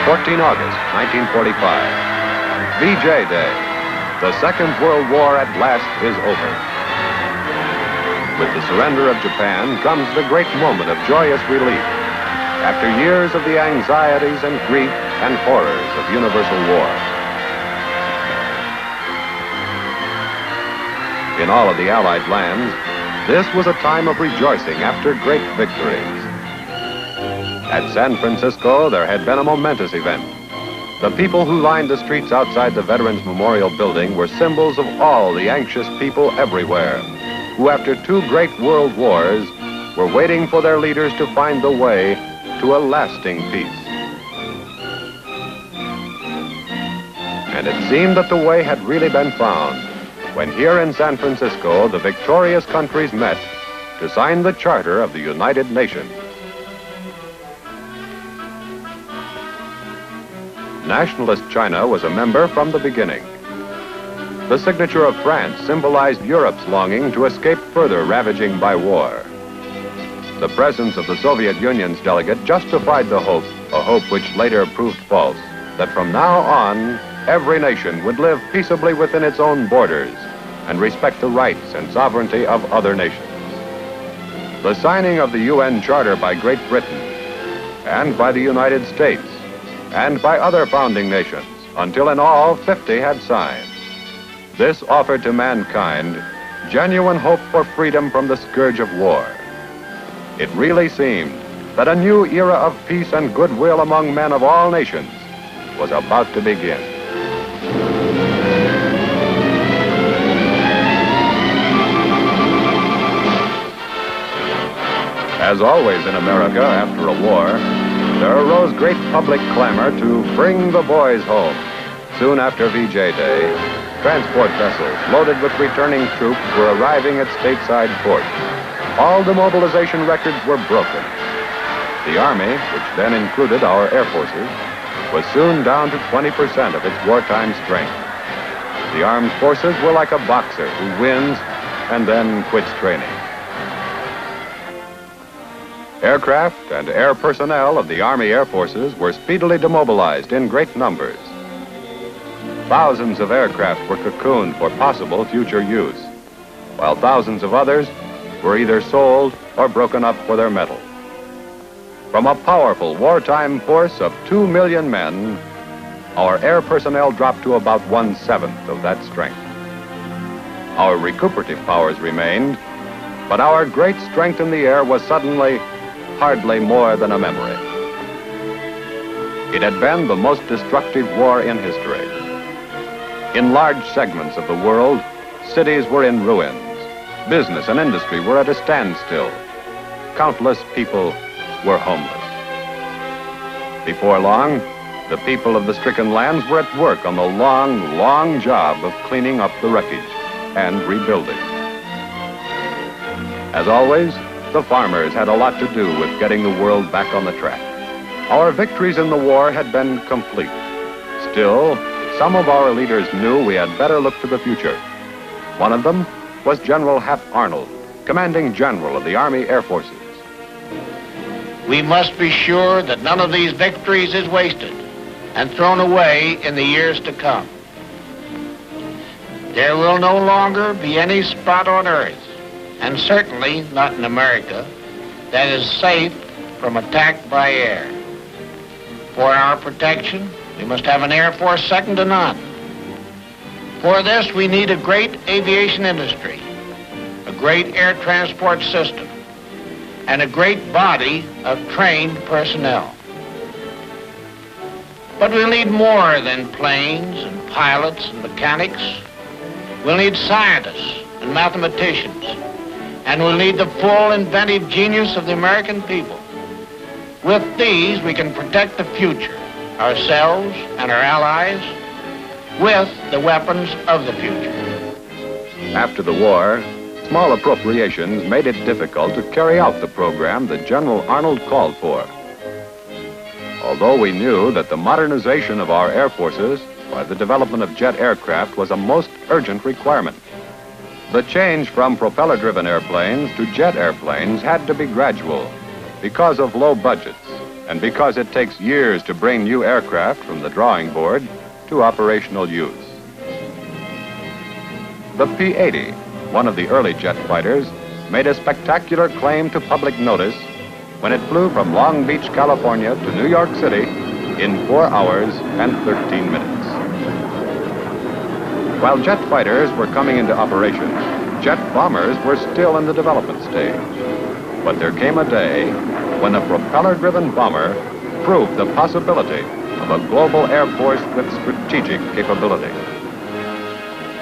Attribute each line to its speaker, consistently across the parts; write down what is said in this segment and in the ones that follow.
Speaker 1: 14 August, 1945. VJ Day. The Second World War at last is over. With the surrender of Japan comes the great moment of joyous relief after years of the anxieties and grief and horrors of universal war. In all of the Allied lands, this was a time of rejoicing after great victories. At San Francisco, there had been a momentous event. The people who lined the streets outside the Veterans Memorial Building were symbols of all the anxious people everywhere, who after two great world wars were waiting for their leaders to find the way to a lasting peace. And it seemed that the way had really been found when here in San Francisco, the victorious countries met to sign the Charter of the United Nations. Nationalist China was a member from the beginning. The signature of France symbolized Europe's longing to escape further ravaging by war. The presence of the Soviet Union's delegate justified the hope, a hope which later proved false, that from now on, every nation would live peaceably within its own borders and respect the rights and sovereignty of other nations. The signing of the UN Charter by Great Britain and by the United States and by other founding nations, until in all 50 had signed. This offered to mankind genuine hope for freedom from the scourge of war. It really seemed that a new era of peace and goodwill among men of all nations was about to begin. As always in America after a war, there arose great public clamor to bring the boys home. Soon after VJ Day, transport vessels loaded with returning troops were arriving at stateside ports. All demobilization records were broken. The Army, which then included our Air Forces, was soon down to 20% of its wartime strength. The armed forces were like a boxer who wins and then quits training. Aircraft and air personnel of the Army Air Forces were speedily demobilized in great numbers. Thousands of aircraft were cocooned for possible future use, while thousands of others were either sold or broken up for their metal. From a powerful wartime force of 2 million men, our air personnel dropped to about 1/7 of that strength. Our recuperative powers remained, but our great strength in the air was suddenly hardly more than a memory. It had been the most destructive war in history. In large segments of the world, cities were in ruins. Business and industry were at a standstill. Countless people were homeless. Before long, the people of the stricken lands were at work on the long, long job of cleaning up the wreckage and rebuilding. As always, the farmers had a lot to do with getting the world back on the track. Our victories in the war had been complete. Still, some of our leaders knew we had better look to the future. One of them was General Hap Arnold, commanding general of the Army Air Forces.
Speaker 2: We must be sure that none of these victories is wasted and thrown away in the years to come. There will no longer be any spot on earth, and certainly not in America, that is safe from attack by air. For our protection, we must have an Air Force second to none. For this, we need a great aviation industry, a great air transport system, and a great body of trained personnel. But we'll need more than planes and pilots and mechanics. We'll need scientists and mathematicians, and we'll need the full inventive genius of the American people. With these, we can protect the future, ourselves and our allies, with the weapons of the future.
Speaker 1: After the war, small appropriations made it difficult to carry out the program that General Arnold called for. Although we knew that the modernization of our air forces by the development of jet aircraft was a most urgent requirement, the change from propeller-driven airplanes to jet airplanes had to be gradual because of low budgets and because it takes years to bring new aircraft from the drawing board to operational use. The P-80, one of the early jet fighters, made a spectacular claim to public notice when it flew from Long Beach, California to New York City in 4 hours and 13 minutes. While jet fighters were coming into operation, jet bombers were still in the development stage. But there came a day when a propeller-driven bomber proved the possibility of a global air force with strategic capability.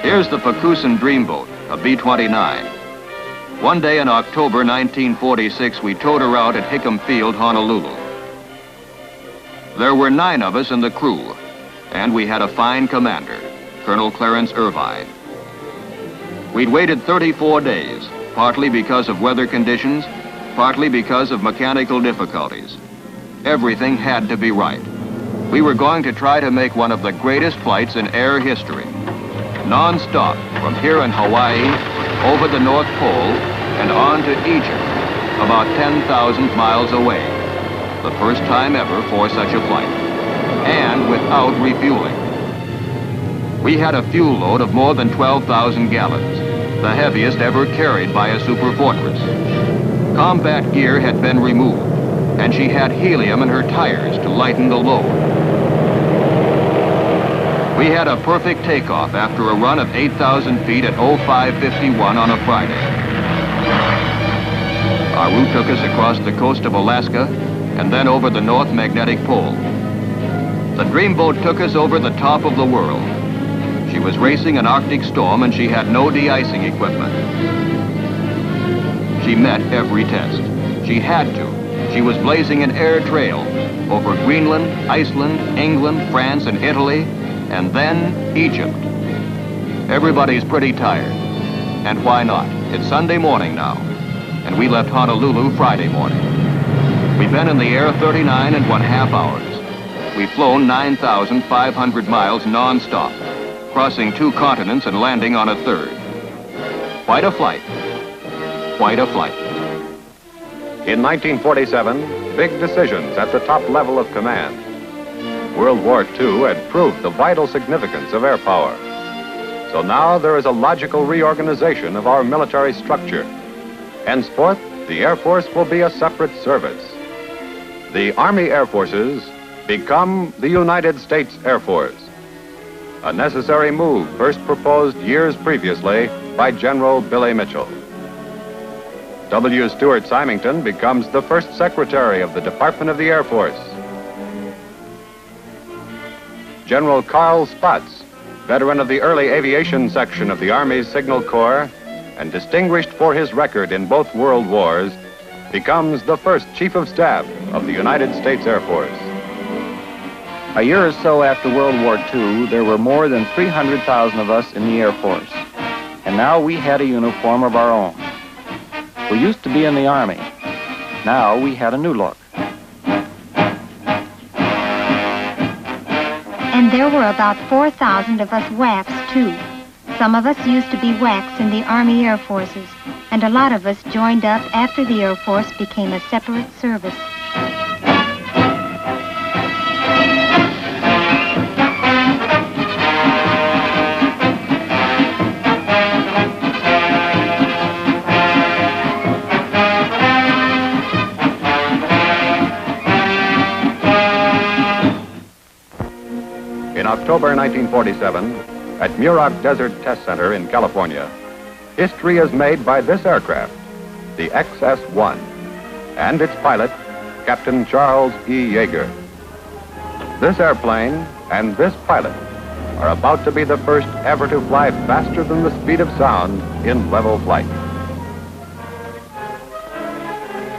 Speaker 3: Here's the Pecoosan Dreamboat, a B-29. One day in October 1946, we towed her out at Hickam Field, Honolulu. There were 9 of us in the crew, and we had a fine commander, Colonel Clarence Irvine. We'd waited 34 days, partly because of weather conditions, partly because of mechanical difficulties. Everything had to be right. We were going to try to make one of the greatest flights in air history. Non-stop from here in Hawaii, over the North Pole, and on to Egypt, about 10,000 miles away. The first time ever for such a flight, and without refueling. We had a fuel load of more than 12,000 gallons, the heaviest ever carried by a Super Fortress. Combat gear had been removed, and she had helium in her tires to lighten the load. We had a perfect takeoff after a run of 8,000 feet at 05:51 on a Friday. Our route took us across the coast of Alaska and then over the North Magnetic Pole. The Dreamboat took us over the top of the world. She was racing an Arctic storm and she had no de-icing equipment. She met every test. She had to. She was blazing an air trail over Greenland, Iceland, England, France, and Italy, and then Egypt. Everybody's pretty tired. And why not? It's Sunday morning now, and we left Honolulu Friday morning. We've been in the air 39.5 hours. We've flown 9,500 miles non-stop, crossing 2 continents and landing on a 3rd. Quite a flight. Quite a flight.
Speaker 1: In 1947, big decisions at the top level of command. World War II had proved the vital significance of air power. So now there is a logical reorganization of our military structure. Henceforth, the Air Force will be a separate service. The Army Air Forces become the United States Air Force. A necessary move first proposed years previously by General Billy Mitchell. W. Stuart Symington becomes the first Secretary of the Department of the Air Force. General Carl Spaatz, veteran of the early aviation section of the Army's Signal Corps and distinguished for his record in both World Wars, becomes the first Chief of Staff of the United States Air Force.
Speaker 4: A year or so after World War II, there were more than 300,000 of us in the Air Force, and now we had a uniform of our own. We used to be in the Army. Now we had a new look.
Speaker 5: And there were about 4,000 of us WAFs, too. Some of us used to be WACs in the Army Air Forces, and a lot of us joined up after the Air Force became a separate service.
Speaker 1: In October 1947, at Muroc Desert Test Center in California, history is made by this aircraft, the XS-1, and its pilot, Captain Charles E. Yeager. This airplane and this pilot are about to be the first ever to fly faster than the speed of sound in level flight.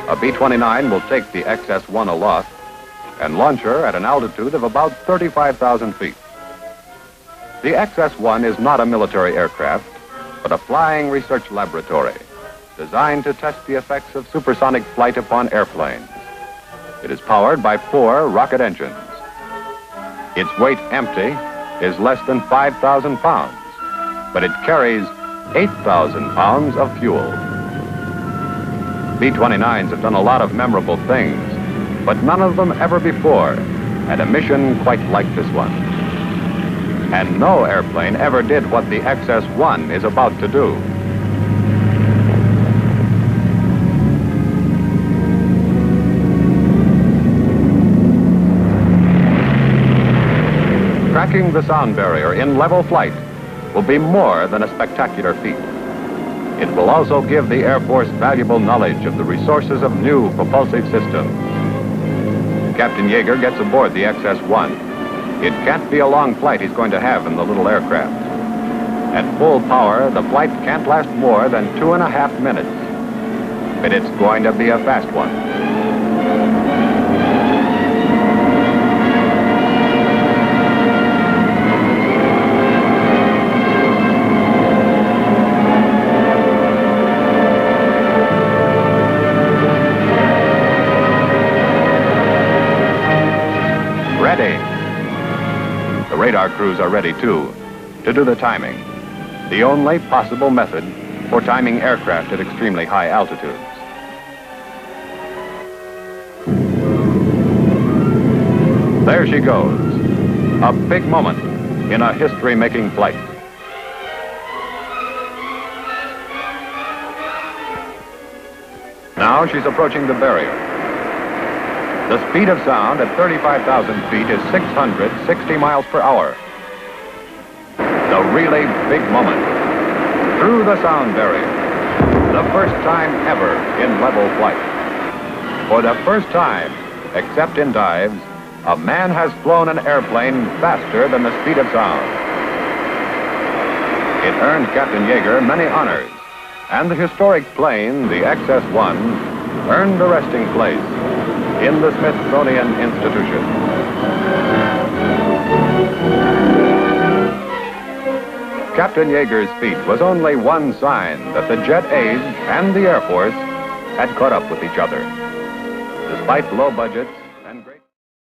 Speaker 1: A B-29 will take the XS-1 aloft and launch her at an altitude of about 35,000 feet. The XS-1 is not a military aircraft, but a flying research laboratory designed to test the effects of supersonic flight upon airplanes. It is powered by 4 rocket engines. Its weight empty is less than 5,000 pounds, but it carries 8,000 pounds of fuel. B-29s have done a lot of memorable things, but none of them ever before had a mission quite like this one. And no airplane ever did what the XS-1 is about to do. Cracking the sound barrier in level flight will be more than a spectacular feat. It will also give the Air Force valuable knowledge of the resources of new propulsive systems. Captain Yeager gets aboard the XS-1. It can't be a long flight he's going to have in the little aircraft. At full power, the flight can't last more than 2.5 minutes. But it's going to be a fast one. The radar crews are ready, too, to do the timing. The only possible method for timing aircraft at extremely high altitudes. There she goes. A big moment in a history-making flight. Now she's approaching the barrier. The speed of sound at 35,000 feet is 660 miles per hour. The really big moment. Through the sound barrier. The first time ever in level flight. For the first time, except in dives, a man has flown an airplane faster than the speed of sound. It earned Captain Yeager many honors, and the historic plane, the XS-1, earned a resting place in the Smithsonian Institution. Captain Yeager's feat was only one sign that the jet age and the Air Force had caught up with each other. Despite low budgets and great